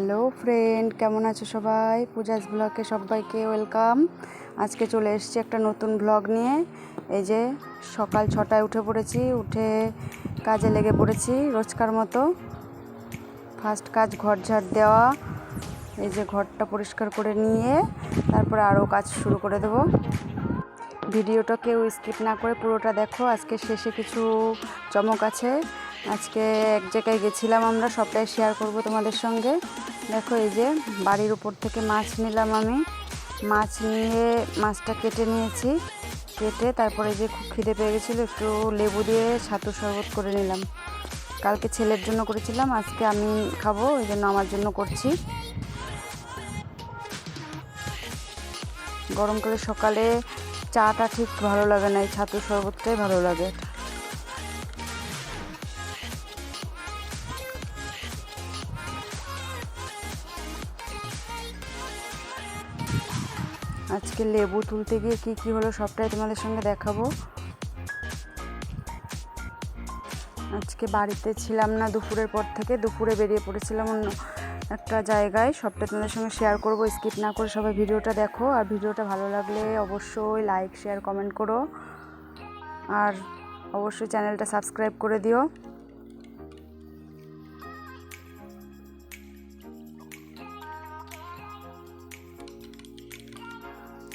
Hello friend, কেমন আছো সবাই? পূজাস ব্লগে সবাইকে ওয়েলকাম। আজকে চলে এসেছি একটা নতুন ব্লগ নিয়ে। এই যে সকাল 6টায় উঠে পড়েছি, উঠে কাজে লেগে পড়েছি রোজকার মতো। ফার্স্ট কাজ ঘর ঝাড় দেওয়া। এই যে ঘরটা পরিষ্কার করে নিয়ে তারপরে আরও কাজ শুরু করে দেবো। ভিডিওটা কেউ স্কিপ না করে পুরোটা দেখো। আজকে শেষে কিছু চমক আছে। আজকে এক জায়গায় গেছিলাম আমরা, সবটাই শেয়ার করব তোমাদের সঙ্গে। দেখো, এই যে বাড়ির উপর থেকে মাছ নিলাম আমি। মাছ নিয়ে মাছটা কেটে নিয়েছি। কেটে তারপরে যে খুব খিদে পেয়ে গেছিলো, একটু লেবু দিয়ে ছাতুর শরবত করে নিলাম। কালকে ছেলের জন্য করেছিলাম, আজকে আমি খাবো, ওই জন্য আমার জন্য করছি। গরমকালে সকালে চাটা ঠিক ভালো লাগে না, এই ছাতুর শরবতটাই ভালো লাগে। আজকে লেবু তুলতে গিয়ে কি হলো সবটাই তোমাদের সঙ্গে দেখাবো। আজকে বাড়িতে ছিলাম না দুপুরের পর থেকে, দুপুরে বেরিয়ে পড়েছিলাম অন্য একটা জায়গায়। সবটা তোমাদের সঙ্গে শেয়ার করব, স্কিপ না করে সবাই ভিডিওটা দেখো। আর ভিডিওটা ভালো লাগলে অবশ্যই লাইক, শেয়ার, কমেন্ট করো। আর অবশ্যই চ্যানেলটা সাবস্ক্রাইব করে দিও।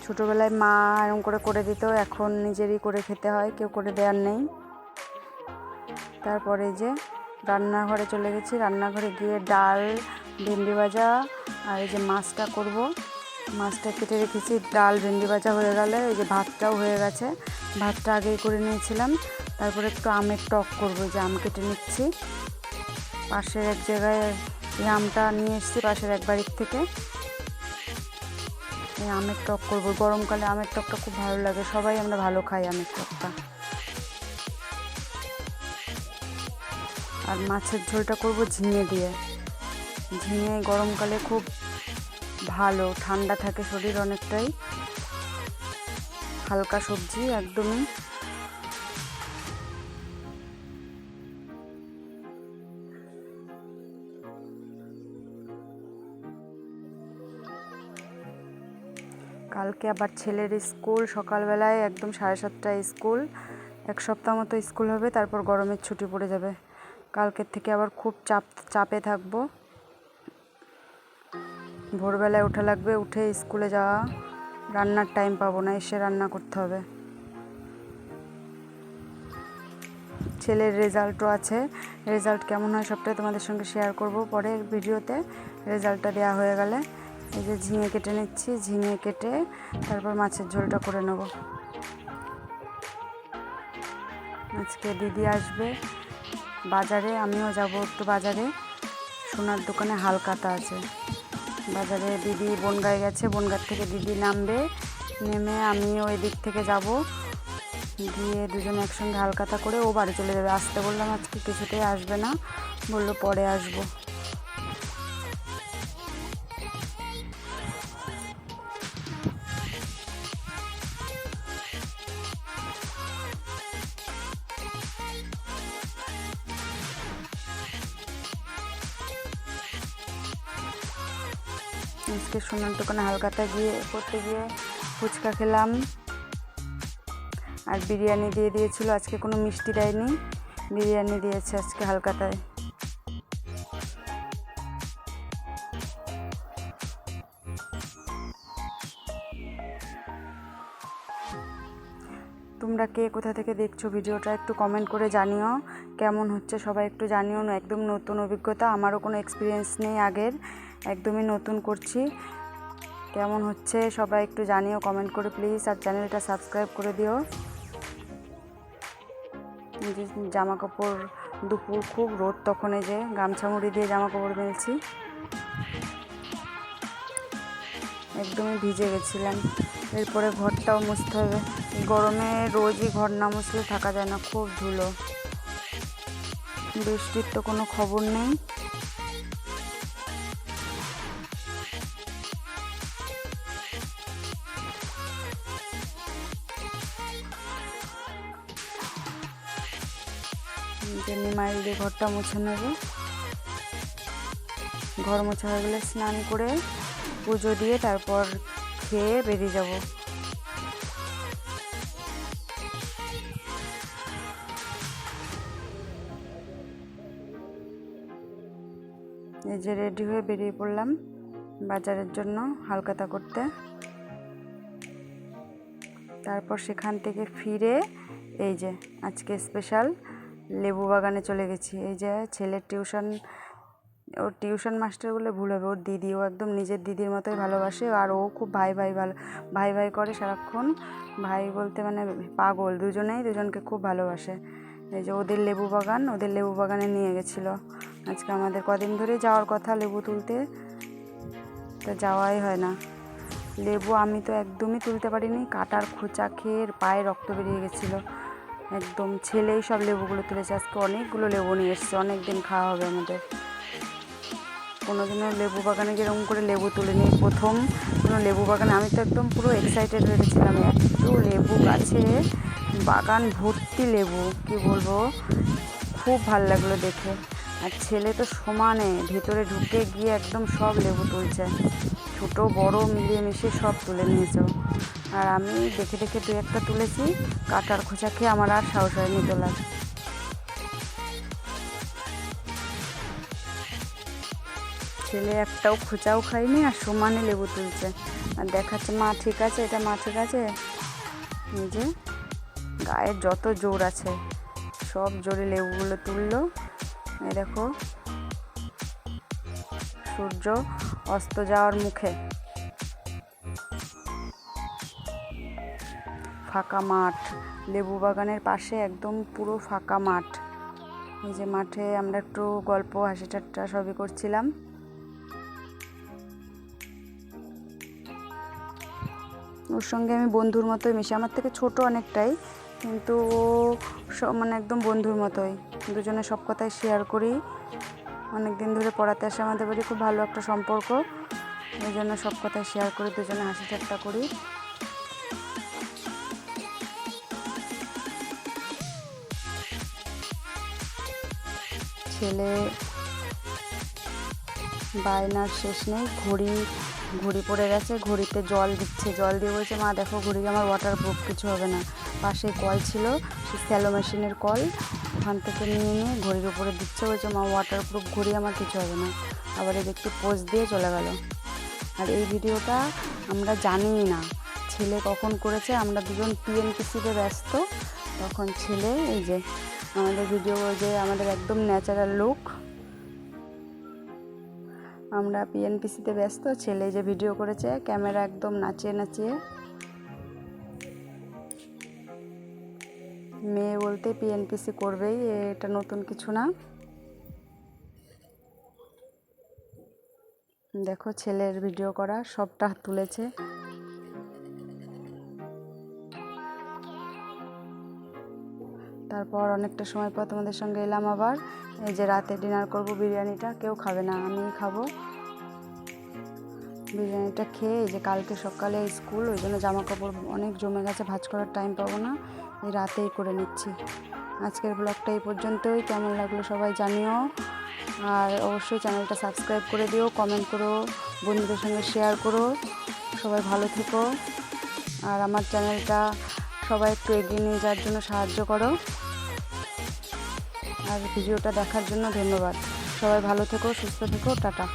ছোটোবেলায় মা এরকম করে দিত, এখন নিজেরই করে খেতে হয়, কেউ করে দেওয়ার নেই। তারপরে যে রান্নাঘরে চলে গেছি। রান্নাঘরে গিয়ে ডাল, ভেন্ডি ভাজা আর এই যে মাছটা করব। মাছটা কেটে রেখেছি। ডাল, ভেন্ডি ভাজা হয়ে গেলে এই যে ভাতটাও হয়ে গেছে। ভাতটা আগেই করে নিয়েছিলাম। তারপরে একটু আমের টক করবো, যে আম কেটে নিচ্ছি। পাশের এক জায়গায় এই আমটা নিয়ে এসেছি, পাশের এক বাড়ির থেকে। এই আমের টক করবো। গরমকালে আমের টকটা খুব ভালো লাগে, সবাই আমরা ভালো খাই আমের টকটা। আর মাছের ঝোলটা করব ঝিঙে দিয়ে। ঝিঙে গরমকালে খুব ভালো, ঠান্ডা থাকে শরীর অনেকটাই। হালকা সবজি একদমই। কালকে আবার ছেলের স্কুল, সকালবেলায় একদম 7:30টায় স্কুল। এক সপ্তাহ মতো স্কুল হবে, তারপর গরমের ছুটি পড়ে যাবে। কালকের থেকে আবার খুব চাপে থাকবো। ভোরবেলায় ওঠা লাগবে, উঠে স্কুলে যাওয়া। রান্নার টাইম পাবো না, এসে রান্না করতে হবে। ছেলের রেজাল্টও আছে। রেজাল্ট কেমন হয় সবটাই তোমাদের সঙ্গে শেয়ার করব পরের ভিডিওতে, রেজাল্টটা দেওয়া হয়ে গেলে। এই যে ঝিঙে কেটে নিচ্ছি, ঝিঙে কেটে তারপর মাছের ঝোলটা করে নেব। আজকে দিদি আসবে বাজারে, আমিও যাব একটু বাজারে। সোনার দোকানে হালখাতা আছে। বাজারে দিদি বনগাঁয় গেছে, বনগাঁ থেকে দিদি নামবে, নেমে আমিও এদিক থেকে যাব। গিয়ে দুজনে একসঙ্গে হালখাতা করে ও বাড়ি চলে যাবে। আসতে বললাম, আজকে কিছুতেই আসবে না, বললো পরে আসবো। আজকে সোনার দোকানে হালখাতা করতে গিয়ে ফুচকা খেলাম আর বিরিয়ানি দিয়ে দিয়েছিল। আজকে কোনো মিষ্টি দেয়নি, বিরিয়ানি দিয়েছে আজকে হালখাতায়। তোমরা কে কোথা থেকে দেখছো ভিডিওটা একটু কমেন্ট করে জানিও। কেমন হচ্ছে সবাই একটু জানিও। একদম নতুন অভিজ্ঞতা, আমারও কোনো এক্সপিরিয়েন্স নেই আগের, একদমই নতুন করছি। কেমন হচ্ছে সবাই একটু জানিও কমেন্ট করে প্লিজ। আর চ্যানেলটা সাবস্ক্রাইব করে দিও। জামা কাপড়, দুপুর খুব রোদ, তখন এই যে গামছা মুড়ি দিয়ে জামা কাপড় মেলছি। একদমই ভিজে গেছিলাম। এরপরে ঘরটাও মুছতে হবে। গরমে রোজই ঘর না মুছলে থাকা যায় না, খুব ধুলো। বৃষ্টির তো কোনো খবর নেই। নিমাইল দিয়ে ঘরটা মুছে নেবে। ঘর মোছা হয়ে গেলে স্নান করে পুজো দিয়ে তারপর খেয়ে বেরিয়ে যাব। এই যে রেডি হয়ে বেরিয়ে পড়লাম বাজারের জন্য হালখাতা করতে। তারপর সেখান থেকে ফিরে এই যে আজকে স্পেশাল লেবু বাগানে চলে গেছি। এই যে ছেলের ওর টিউশন মাস্টার বলে ভুল হবে, ওর দিদি, ও একদম নিজের দিদির মতোই ভালোবাসে। আর ও খুব ভাই ভাই করে সারাক্ষণ, ভাই বলতে মানে পাগল, দুজনকে খুব ভালোবাসে। এই যে ওদের লেবু বাগানে নিয়ে গেছিলো। আজকে আমাদের কদিন ধরে যাওয়ার কথা লেবু তুলতে, তা যাওয়াই হয় না। লেবু আমি তো একদমই তুলতে পারিনি, কাটার খোঁচা খেয়ে পায়ে রক্ত বেরিয়ে গেছিলো একদম। ছেলেই সব লেবুগুলো তুলেছে। আজকে অনেকগুলো লেবু নিয়ে এসছে, অনেক দিন খাওয়া হবে আমাদের। কোনোদিনও লেবু বাগানে যেরকম করে লেবু তুলিনি, প্রথম কোনো লেবু বাগানে। আমি তো একদম পুরো এক্সাইটেড হয়ে গেছিলাম, এত লেবু গাছে, বাগান ভর্তি লেবু, কি বলবো, খুব ভালো লাগলো দেখে। আর ছেলে তো সমানে ভেতরে ঢুকে গিয়ে একদম সব লেবু তুলছে, ছোট বড় মিলিয়ে মিশিয়ে সব তুলে নিয়েছে। আর আমি দেখে দেখে 2-1টা তুলেছি, কাটার খোঁচা খেয়ে আমার আর সাহস হয়নি তোলার। ছেলে একটাও খোঁচাও খায়নি আর সমানে লেবু তুলছে আর দেখাচ্ছে, মা ঠিক আছে, এটা মা ঠিক আছে। এই যে গায়ের যত জোর আছে সব জোরে লেবুগুলো তুললো। এই দেখো সূর্য অস্ত যাওয়ার মুখে, ফাঁকা মাঠ, লেবু বাগানের পাশে একদম পুরো ফাঁকা মাঠ। এই যে মাঠে আমরা একটু গল্প হাসি ঠাট্টা সবই করছিলাম। ওর সঙ্গে আমি বন্ধুর মতোই মিশি, আমার থেকে ছোট অনেকটাই, কিন্তু ও মানে একদম বন্ধুর মতোই, দুজনে সব কথাই শেয়ার করি। অনেক দিন ধরে পড়াতে আসে আমাদের বাড়ি, খুব ভালো একটা সম্পর্ক, এই জন্য সব কথাই শেয়ার করি, দুজনে হাসি ঠাট্টা করি। ছেলে বায়নার শেষ নেই, ঘড়ি পড়ে গেছে, ঘড়িতে জল দিচ্ছে, জল দিয়ে বলছে, মা দেখো ঘড়ি আমার ওয়াটারপ্রুফ, কিছু হবে না। পাশে কল ছিল, সেই স্যালো মেশিনের কল, ওখান থেকে নিয়ে ঘড়ির উপরে দিচ্ছে, বলছে মা ওয়াটারপ্রুফ ঘড়ি, আমার কিছু হবে না। আবার এই একটু পোজ দিয়ে চলে গেল। আর এই ভিডিওটা আমরা জানিই না ছেলে কখন করেছে, আমরা দুজন পিএনপিসিতে ব্যস্ত। তখন ছেলে এই যে আমাদের ভিডিও, যে আমাদের একদম ন্যাচারাল লুক, আমরা পিএনপিসিতে ব্যস্ত, ছেলে যে ভিডিও করেছে ক্যামেরা একদম নাচিয়ে নাচিয়ে। মেয়ে বলতে পিএনপিসি করবেই, এটা নতুন কিছু না। দেখো ছেলের ভিডিও করা সবটা তুলেছে। তারপর অনেকটা সময় পর তোমাদের সঙ্গে এলাম আবার। এই যে রাতে ডিনার করব, বিরিয়ানিটা কেউ খাবে না, আমিই খাবো। বিরিয়ানিটা খেয়ে এই যে কালকে সকালে স্কুল, ওই জন্য জামা কাপড় অনেক জমে গেছে, ভাঁজ করার টাইম পাবো না, এই রাতেই করে নিচ্ছি। আজকের ব্লগটা এই পর্যন্তই, কেমন লাগলো সবাই জানিও। আর অবশ্যই চ্যানেলটা সাবস্ক্রাইব করে দিও, কমেন্ট করো, বন্ধুদের সঙ্গে শেয়ার করো। সবাই ভালো থেকো, আর আমার চ্যানেলটা সবাই একটু এগিয়ে নিয়ে যাওয়ার জন্য সাহায্য করো। আর ভিডিওটা দেখার জন্য ধন্যবাদ। সবাই ভালো থেকো, সুস্থ থেকো, টাটা।